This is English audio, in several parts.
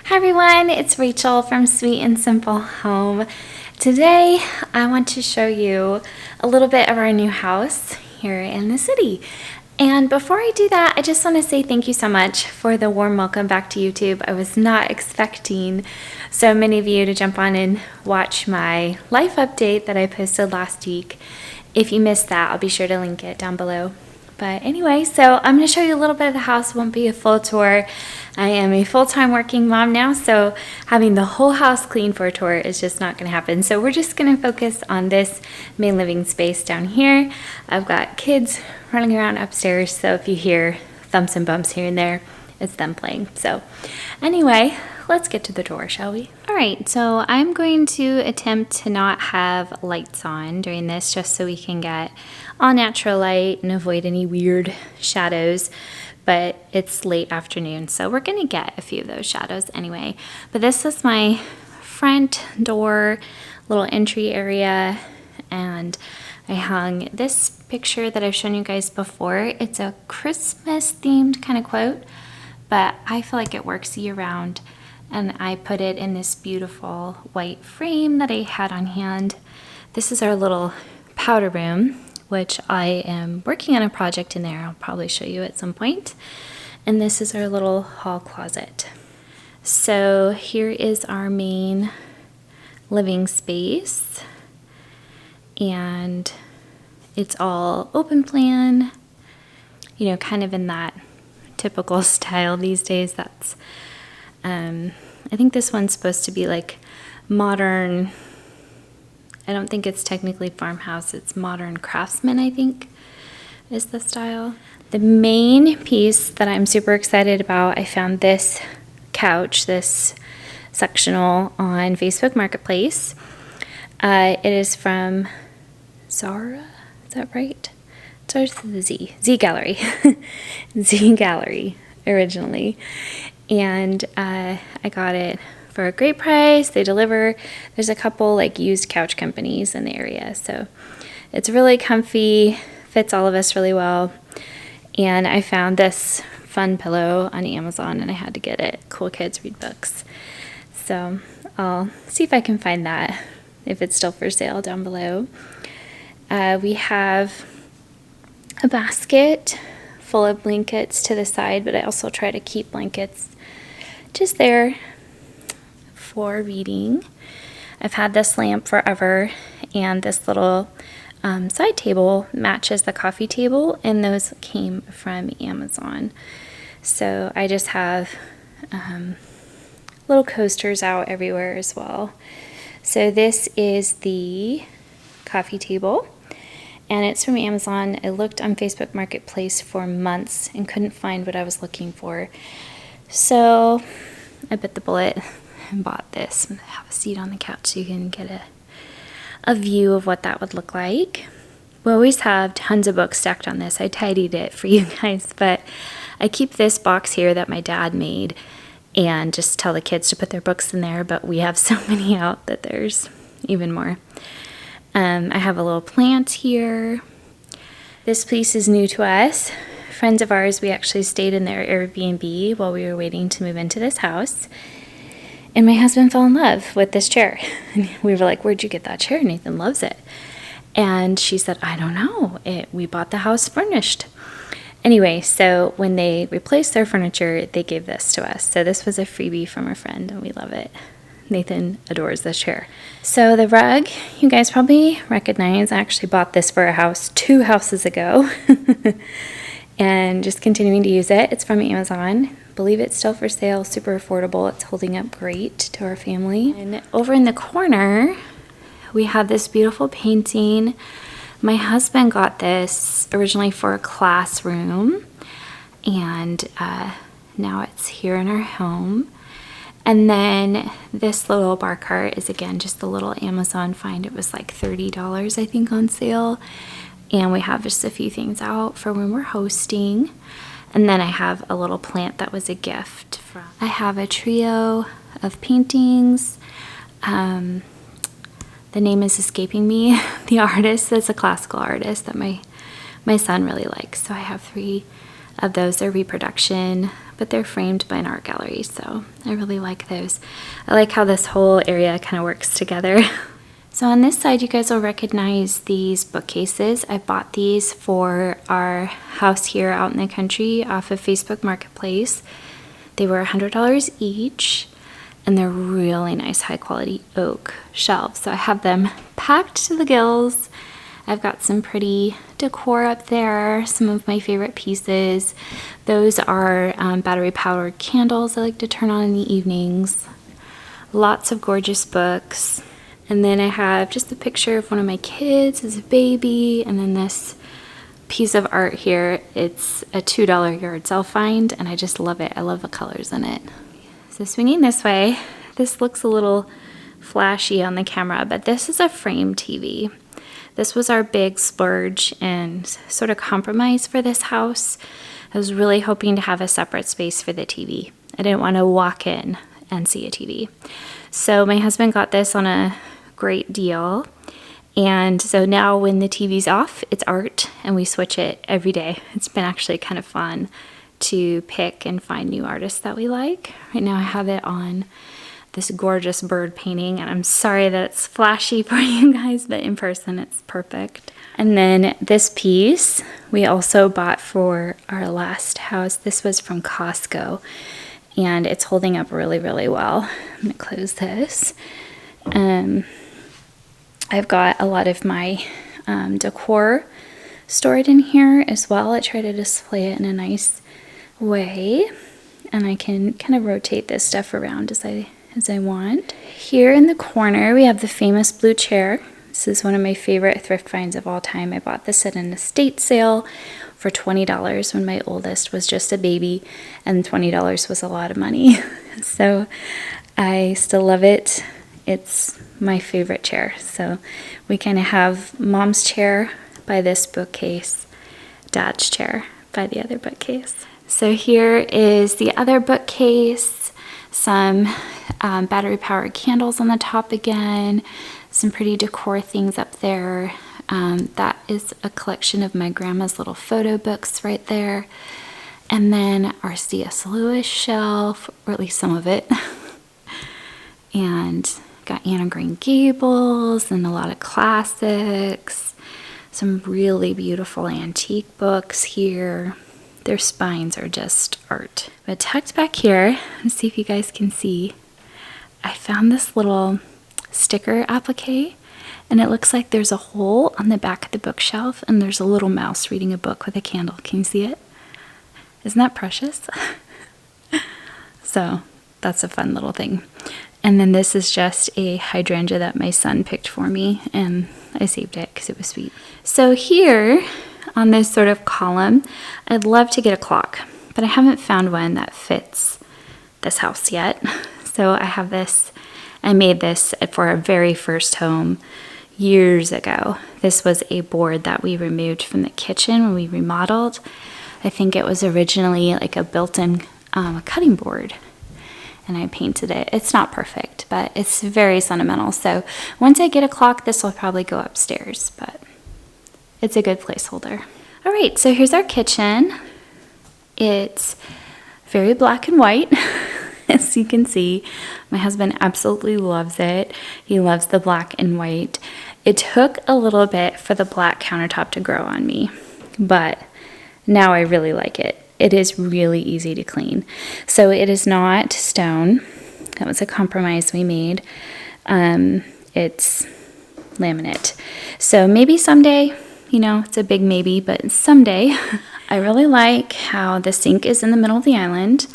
Hi everyone, it's Rachel from Sweet and Simple Home. Today I want to show you a little bit of our new house here in the city. And before I do that, I just want to say thank you so much for the warm welcome back to YouTube. I was not expecting so many of you to jump on and watch my life update that I posted last week. If you missed that, I'll be sure to link it down below. But anyway, so I'm going to show you a little bit of the house. It won't be a full tour. I am a full-time working mom now, so having the whole house clean for a tour is just not going to happen. So we're just going to focus on this main living space down here. I've got kids running around upstairs, so if you hear thumps and bumps here and there, it's them playing. So anyway, let's get to the tour, shall we? All right, so I'm going to attempt to not have lights on during this just so we can get all natural light and avoid any weird shadows. But it's late afternoon, so we're gonna get a few of those shadows anyway. But this is my front door, little entry area, and I hung this picture that I've shown you guys before. It's a Christmas themed kind of quote, but I feel like it works year round. And I put it in this beautiful white frame that I had on hand. This is our little powder room, which I am working on a project in there. I'll probably show you at some point. And this is our little hall closet. So here is our main living space. And it's all open plan, you know, kind of in that typical style these days. That's, I think this one's supposed to be like modern. I don't think it's technically farmhouse, it's modern craftsman, I think, is the style. The main piece that I'm super excited about, I found this couch, this sectional on Facebook Marketplace. It is from Zara, is that right? It starts with a Z. Z Gallery. Z Gallery, originally. And I got it for a great price. They deliver. There's a couple like used couch companies in the area, so it's really comfy, fits all of us really well. And I found this fun pillow on Amazon and I had to get it. Cool Kids Read Books. So I'll see if I can find that, if it's still for sale, down below. We have a basket full of blankets to the side, but I also try to keep blankets just there for reading. I've had this lamp forever, and this little side table matches the coffee table, and those came from Amazon. So I just have little coasters out everywhere as well. So this is the coffee table, and it's from Amazon. I looked on Facebook Marketplace for months and couldn't find what I was looking for. So I bit the bullet and bought this and have a seat on the couch so you can get a view of what that would look like. We always have tons of books stacked on this. I tidied it for you guys, but I keep this box here that my dad made and just tell the kids to put their books in there, but we have so many out that there's even more. I have a little plant here. This place is new to us. Friends of ours, we actually stayed in their Airbnb while we were waiting to move into this house. And my husband fell in love with this chair. And we were like, where'd you get that chair? Nathan loves it. And she said, I don't know. We bought the house furnished. Anyway, so when they replaced their furniture, they gave this to us. So this was a freebie from a friend, and we love it. Nathan adores this chair. So the rug, you guys probably recognize. I actually bought this for a house 2 houses ago. And just continuing to use it. It's from Amazon. I believe it's still for sale, super affordable. It's holding up great to our family. And over in the corner, we have this beautiful painting. My husband got this originally for a classroom, and now it's here in our home. And then this little bar cart is, again, just a little Amazon find. It was like $30, I think, on sale. And we have just a few things out for when we're hosting. And then I have a little plant that was a gift from. I have a trio of paintings. The name is escaping me. The artist is a classical artist that my son really likes. So I have 3 of those. They're reproduction but they're framed by an art gallery, so I really like those. I like how this whole area kind of works together. So on this side, you guys will recognize these bookcases. I bought these for our house here out in the country off of Facebook Marketplace. They were $100 each, and they're really nice, high quality oak shelves. So I have them packed to the gills. I've got some pretty decor up there, some of my favorite pieces. Those are battery powered candles I like to turn on in the evenings. Lots of gorgeous books. And then I have just a picture of one of my kids as a baby, and then this piece of art here. It's a $2 yard sale find, and I just love it. I love the colors in it. So swinging this way, this looks a little flashy on the camera, but this is a frame TV. This was our big splurge and sort of compromise for this house. I was really hoping to have a separate space for the TV. I didn't want to walk in and see a TV. So my husband got this on a great deal. And so now when the TV's off, it's art, and we switch it every day. It's been actually kind of fun to pick and find new artists that we like. Right now I have it on this gorgeous bird painting, and I'm sorry that it's flashy for you guys, but in person it's perfect. And then this piece we also bought for our last house. This was from Costco, and it's holding up really, really well. I'm gonna close this. I've got a lot of my decor stored in here as well. I try to display it in a nice way, and I can kind of rotate this stuff around as I want. Here in the corner we have the famous blue chair. This is one of my favorite thrift finds of all time. I bought this at an estate sale for $20 when my oldest was just a baby, and $20 was a lot of money. So I still love it. It's my favorite chair. So we kind of have mom's chair by this bookcase, dad's chair by the other bookcase. So here is the other bookcase, some battery powered candles on the top again, some pretty decor things up there. That is a collection of my grandma's little photo books right there. And then our C.S. Lewis shelf, or at least some of it. And got Anne of Green Gables and a lot of classics. Some really beautiful antique books here. Their spines are just art. But tucked back here, let's see if you guys can see, I found this little sticker applique, and it looks like there's a hole on the back of the bookshelf, and there's a little mouse reading a book with a candle. Can you see it? Isn't that precious? So that's a fun little thing. And then this is just a hydrangea that my son picked for me, and I saved it because it was sweet. So here on this sort of column, I'd love to get a clock, but I haven't found one that fits this house yet. So I have this. I made this for our very first home years ago. This was a board that we removed from the kitchen when we remodeled. I think it was originally like a built-in cutting board, and I painted it. It's not perfect, but it's very sentimental. So once I get a clock, this will probably go upstairs, but it's a good placeholder. All right, so here's our kitchen. It's very black and white, as you can see. My husband absolutely loves it. He loves the black and white. It took a little bit for the black countertop to grow on me, but now I really like it. It is really easy to clean. So it is not stone. That was a compromise we made. It's laminate. So maybe someday, you know, it's a big maybe, but someday. I really like how the sink is in the middle of the island.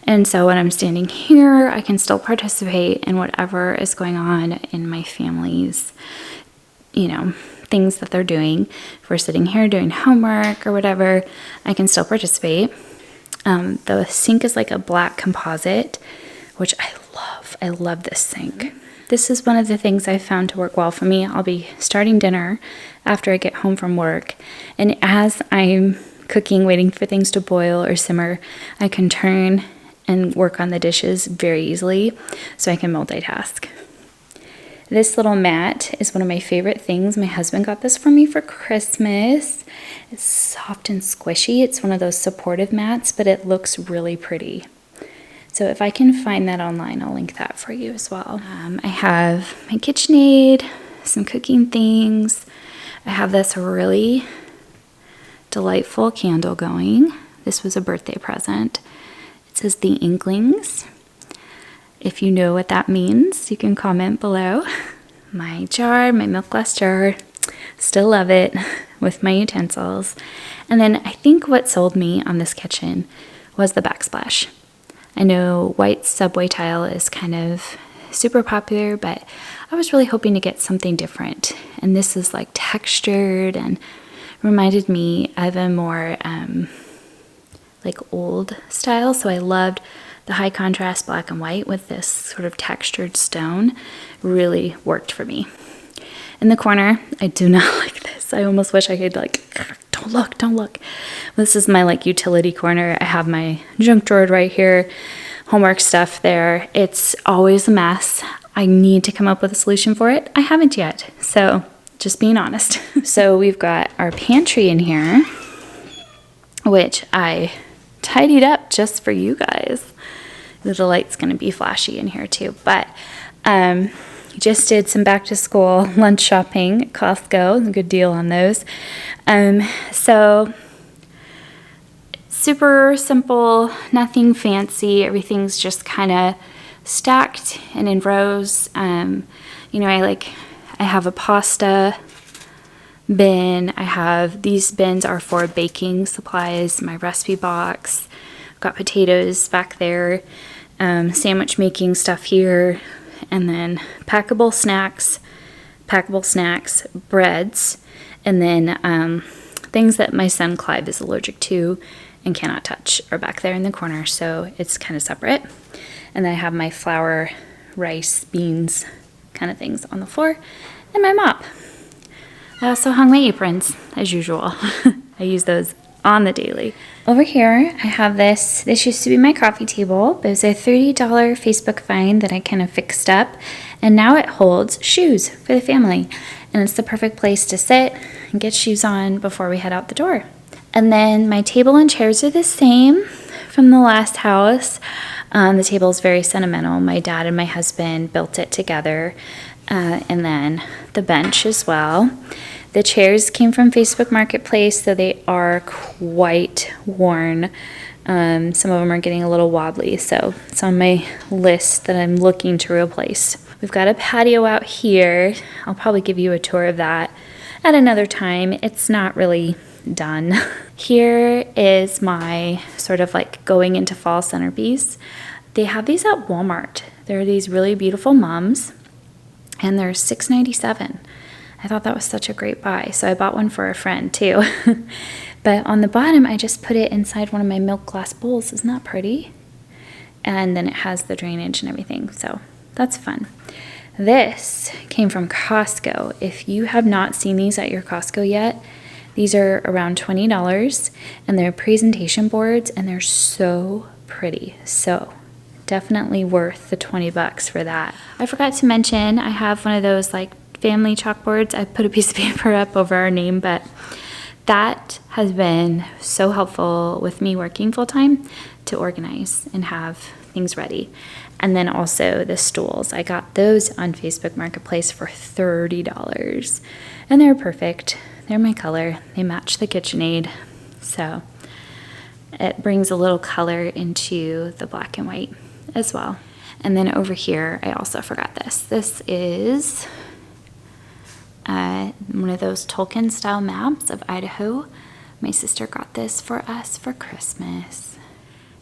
And so when I'm standing here, I can still participate in whatever is going on in my family's, you know, things that they're doing. If we're sitting here doing homework or whatever, I can still participate. The sink is like a black composite, which I love. I love this sink. This is one of the things I found to work well for me. I'll be starting dinner after I get home from work, and as I'm cooking, waiting for things to boil or simmer, I can turn and work on the dishes very easily, so I can multitask. This little mat is one of my favorite things. My husband got this for me for Christmas. It's soft and squishy. It's one of those supportive mats, but it looks really pretty. So if I can find that online, I'll link that for you as well. I have my KitchenAid, some cooking things. I have this really delightful candle going. This was a birthday present. It says The Inklings. If you know what that means, you can comment below. My jar, my milk glass jar, still love it with my utensils. And then I think what sold me on this kitchen was the backsplash. I know white subway tile is kind of super popular, but I was really hoping to get something different. And this is like textured and reminded me of a more like old style. So I loved the high contrast black and white with this sort of textured stone. Really worked for me. In the corner, I do not like this. I almost wish I could like, don't look. This is my like utility corner. I have my junk drawer right here, homework stuff there. It's always a mess. I need to come up with a solution for it. I haven't yet, so just being honest. So we've got our pantry in here, which I tidied up just for you guys. The light's going to be flashy in here too, but just did some back to school lunch shopping at Costco. A good deal on those. So super simple, nothing fancy. Everything's just kind of stacked and in rows. You know, I have a pasta bin. I have these bins are for baking supplies, my recipe box. I've got potatoes back there, sandwich making stuff here, and then packable snacks, breads, and then things that my son Clive is allergic to and cannot touch are back there in the corner, so it's kind of separate. And then I have my flour, rice, beans kind of things on the floor, and my mop. I also hung my aprons, as usual. I use those on the daily. Over here, I have this. This used to be my coffee table, but it was a $30 Facebook find that I kind of fixed up, and now it holds shoes for the family. And it's the perfect place to sit and get shoes on before we head out the door. And then my table and chairs are the same from the last house. The table is very sentimental. My dad and my husband built it together. And then the bench as well. The chairs came from Facebook Marketplace, so they are quite worn. Some of them are getting a little wobbly, so it's on my list that I'm looking to replace. We've got a patio out here. I'll probably give you a tour of that at another time. It's not really done. Here is my sort of like going into fall centerpiece. They have these at Walmart. They're these really beautiful mums, and they're $6.97. I thought that was such a great buy, so I bought one for a friend too. But on the bottom, I just put it inside one of my milk glass bowls. Isn't that pretty? And then it has the drainage and everything, so that's fun. This came from Costco. If you have not seen these at your Costco yet, these are around $20, and they're presentation boards, and they're so pretty. So definitely worth the $20 for that. I forgot to mention, I have one of those like family chalkboards. I put a piece of paper up over our name, but that has been so helpful with me working full time to organize and have things ready. And then also the stools. I got those on Facebook Marketplace for $30, and they're perfect. They're my color. They match the KitchenAid, so it brings a little color into the black and white as well. And then over here, I also forgot this. This is one of those Tolkien style maps of Idaho. My sister got this for us for Christmas.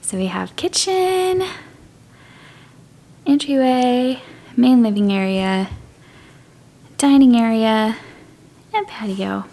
So we have kitchen, entryway, main living area, dining area, and patio.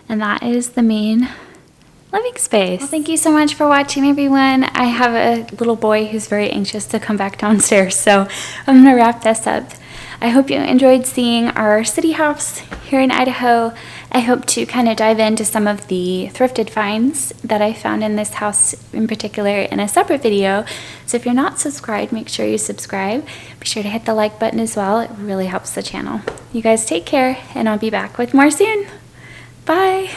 And that is the main living space. Well, thank you so much for watching, everyone. I have a little boy who's very anxious to come back downstairs, so I'm gonna wrap this up. I hope you enjoyed seeing our city house here in Idaho. I hope to kind of dive into some of the thrifted finds that I found in this house in particular in a separate video. So if you're not subscribed, make sure you subscribe. Be sure to hit the like button as well. It really helps the channel. You guys take care, and I'll be back with more soon. Bye.